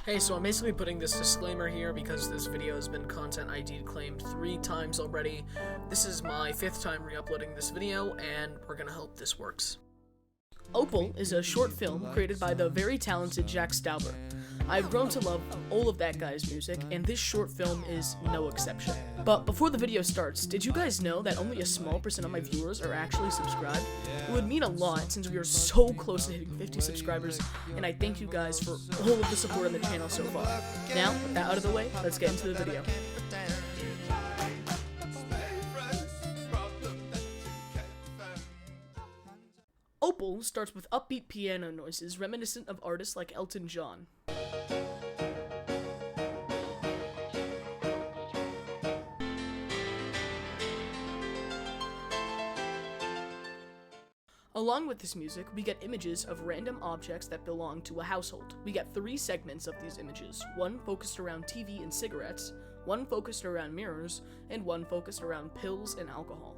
Hey, so I'm basically putting this disclaimer here because this video has been Content ID claimed 3 times already. This is my 5th time re-uploading this video, and we're gonna hope this works. Opal is a short film created by the very talented Jack Stauber. I've grown to love all of that guy's music, and this short film is no exception. But before the video starts, did you guys know that only a small percent of my viewers are actually subscribed? It would mean a lot since we are so close to hitting 50 subscribers, and I thank you guys for all of the support on the channel so far. Now, with that out of the way, let's get into the video. Opal starts with upbeat piano noises reminiscent of artists like Elton John. Along with this music, we get images of random objects that belong to a household. We get 3 segments of these images, one focused around TV and cigarettes, one focused around mirrors, and one focused around pills and alcohol.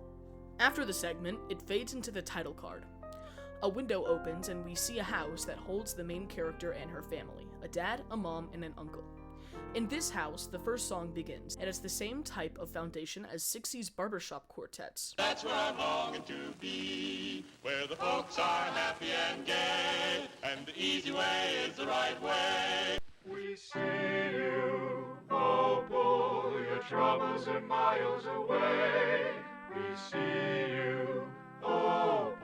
After the segment, it fades into the title card. A window opens and we see a house that holds the main character and her family, a dad, a mom, and an uncle. In this house, the first song begins, and it's the same type of foundation as 60s barbershop quartets. That's where I'm longing to be, where the folks are happy and gay, and the easy way is the right way. We see you, Opal, your troubles are miles away. We see you, Opal.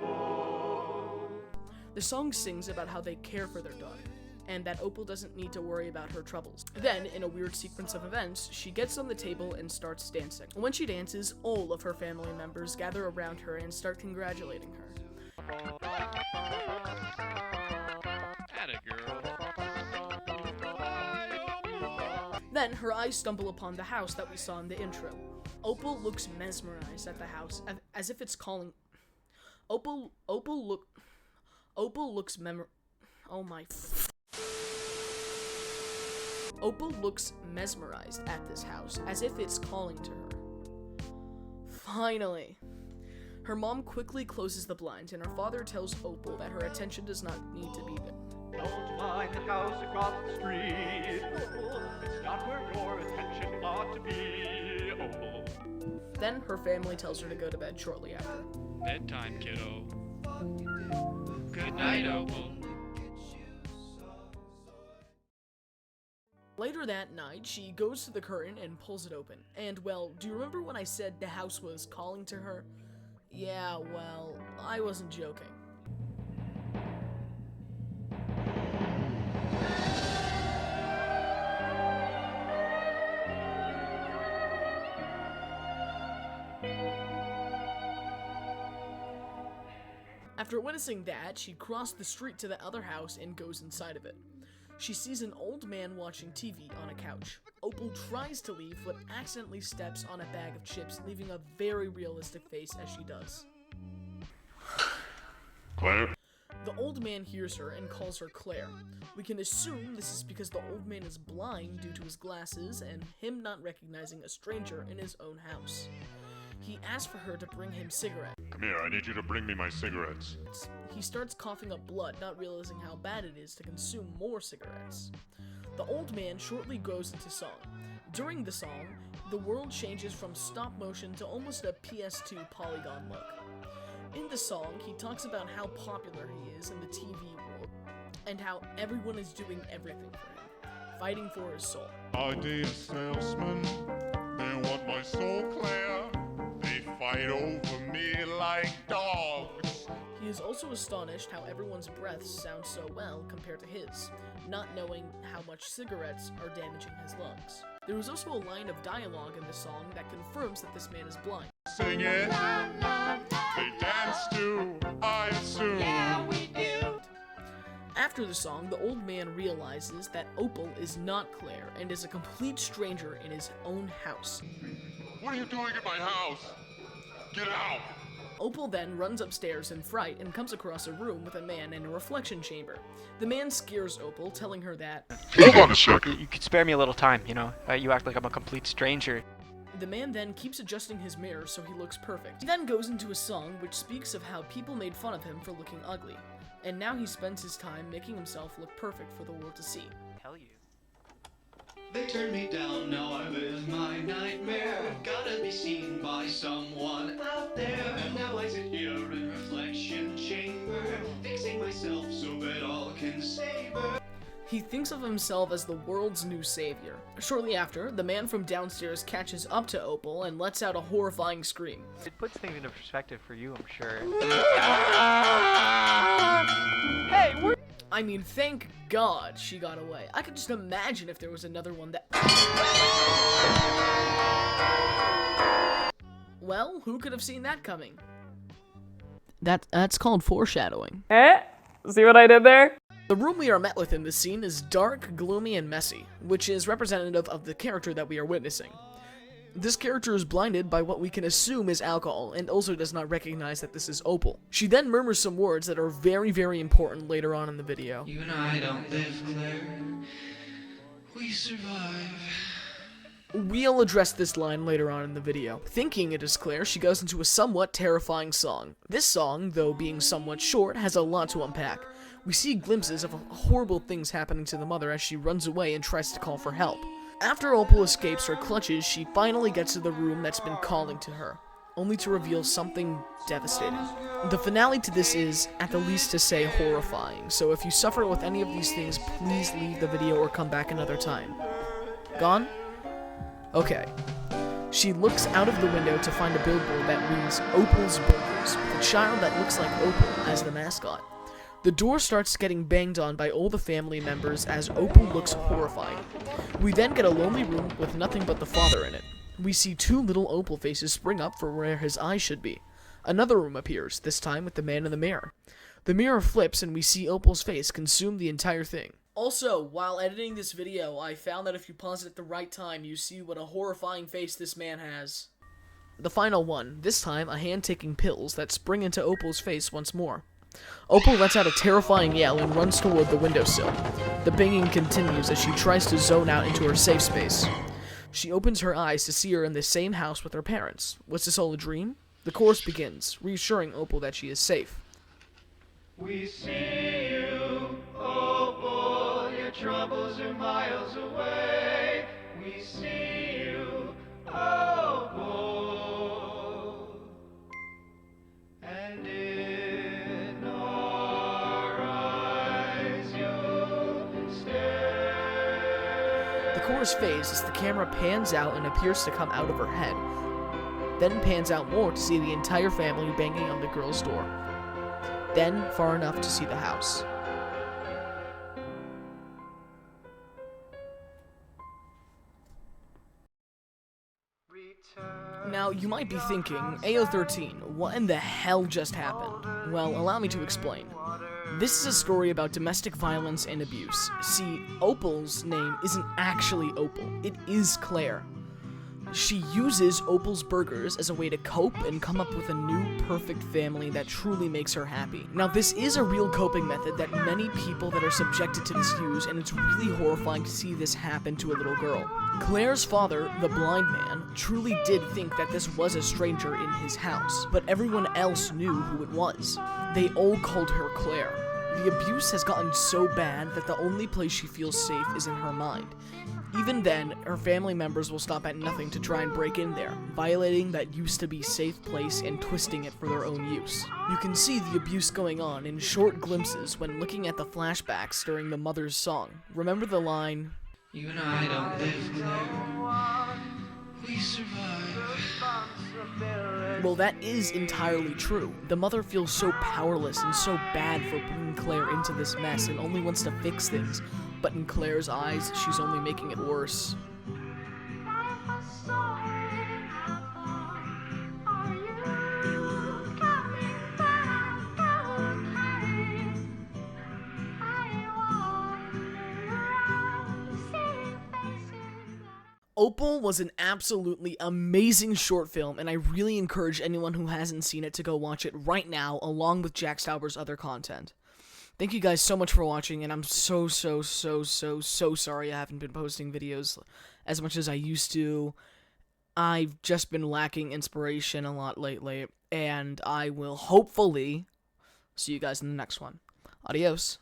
The song sings about how they care for their daughter, and that Opal doesn't need to worry about her troubles. Then, in a weird sequence of events, she gets on the table and starts dancing. When she dances, all of her family members gather around her and start congratulating her. Atta girl. Then, her eyes stumble upon the house that we saw in the intro. Opal looks mesmerized at the house, as if it's calling... Opal looks Opal looks mesmerized at this house, as if it's calling to her. Finally! Her mom quickly closes the blinds, and her father tells Opal that her attention does not need to be there. Don't mind the house across the street, Opal. It's not where your attention ought to be, Opal. Then her family tells her to go to bed shortly after. Bedtime, kiddo. Good night, Opal. Later that night, she goes to the curtain and pulls it open. And, well, do you remember when I said the house was calling to her? Yeah, well, I wasn't joking. After witnessing that, she crossed the street to the other house and goes inside of it. She sees an old man watching TV on a couch. Opal tries to leave, but accidentally steps on a bag of chips, leaving a very realistic face as she does. Claire? The old man hears her and calls her Claire. We can assume this is because the old man is blind due to his glasses and him not recognizing a stranger in his own house. He asks for her to bring him cigarettes. Come here, I need you to bring me my cigarettes. He starts coughing up blood, not realizing how bad it is to consume more cigarettes. The old man shortly goes into song. During the song, the world changes from stop motion to almost a PS2 polygon look. In the song, he talks about how popular he is in the TV world, and how everyone is doing everything for him, fighting for his soul. Idea salesman, they want my soul, Claire. They fight over me like dogs. He is also astonished how everyone's breaths sound so well compared to his, not knowing how much cigarettes are damaging his lungs. There is also a line of dialogue in the song that confirms that this man is blind. Sing it. They dance too, I assume. Yeah, we do. After the song, the old man realizes that Opal is not Claire and is a complete stranger in his own house. What are you doing in my house? Get out! Opal then runs upstairs in fright and comes across a room with a man in a reflection chamber. The man scares Opal, telling her that, Hold on a second. You could spare me a little time, you know? You act like I'm a complete stranger. The man then keeps adjusting his mirror so he looks perfect. He then goes into a song which speaks of how people made fun of him for looking ugly, and now he spends his time making himself look perfect for the world to see. Tell you. They turned me down, now I live my nightmare. Gotta be seen by someone out there. And now I sit here in reflection chamber, fixing myself so that all can savor. He thinks of himself as the world's new savior. Shortly after, the man from downstairs catches up to Opal and lets out a horrifying scream. It puts things into perspective for you, I'm sure. Hey, I mean, thank God she got away. I could just imagine if there was another one that... Well, who could have seen that coming? That's called foreshadowing. See what I did there? The room we are met with in this scene is dark, gloomy, and messy, which is representative of the character that we are witnessing. This character is blinded by what we can assume is alcohol, and also does not recognize that this is Opal. She then murmurs some words that are very, very important later on in the video. You and I don't live, Claire. We survive. We'll address this line later on in the video. Thinking it is Claire, she goes into a somewhat terrifying song. This song, though being somewhat short, has a lot to unpack. We see glimpses of horrible things happening to the mother as she runs away and tries to call for help. After Opal escapes her clutches, she finally gets to the room that's been calling to her, only to reveal something devastating. The finale to this is, at the least to say, horrifying, so if you suffer with any of these things, please leave the video or come back another time. Gone? Okay. She looks out of the window to find a billboard that reads Opal's Burgers, with a child that looks like Opal as the mascot. The door starts getting banged on by all the family members as Opal looks horrified. We then get a lonely room with nothing but the father in it. We see two little Opal faces spring up for where his eyes should be. Another room appears, this time with the man in the mirror. The mirror flips and we see Opal's face consume the entire thing. Also, while editing this video, I found that if you pause it at the right time, you see what a horrifying face this man has. The final one, this time a hand taking pills that spring into Opal's face once more. Opal lets out a terrifying yell and runs toward the windowsill. The banging continues as she tries to zone out into her safe space. She opens her eyes to see her in the same house with her parents. Was this all a dream? The chorus begins, reassuring Opal that she is safe. We see you, Opal, your troubles are miles away. We see you, Opal, and in our eyes you stare. The chorus fades as the camera pans out and appears to come out of her head. Then pans out more to see the entire family banging on the girl's door. Then far enough to see the house. Now, you might be thinking, AO13, what in the hell just happened? Well, allow me to explain. This is a story about domestic violence and abuse. See, Opal's name isn't actually Opal, it is Claire. She uses Opal's Burgers as a way to cope and come up with a new perfect family that truly makes her happy. Now, this is a real coping method that many people that are subjected to this use, and it's really horrifying to see this happen to a little girl. Claire's father, the blind man, truly did think that this was a stranger in his house, but everyone else knew who it was. They all called her Claire. The abuse has gotten so bad that the only place she feels safe is in her mind. Even then, her family members will stop at nothing to try and break in there, violating that used to be safe place and twisting it for their own use. You can see the abuse going on in short glimpses when looking at the flashbacks during the mother's song. Remember the line, You and I don't live, Claire. We survive. well, that is entirely true. The mother feels so powerless and so bad for bringing Claire into this mess and only wants to fix things. But in Claire's eyes, she's only making it worse. Opal was an absolutely amazing short film, and I really encourage anyone who hasn't seen it to go watch it right now, along with Jack Stuabers' other content. Thank you guys so much for watching, and I'm so sorry I haven't been posting videos as much as I used to. I've just been lacking inspiration a lot lately, and I will hopefully see you guys in the next one. Adios.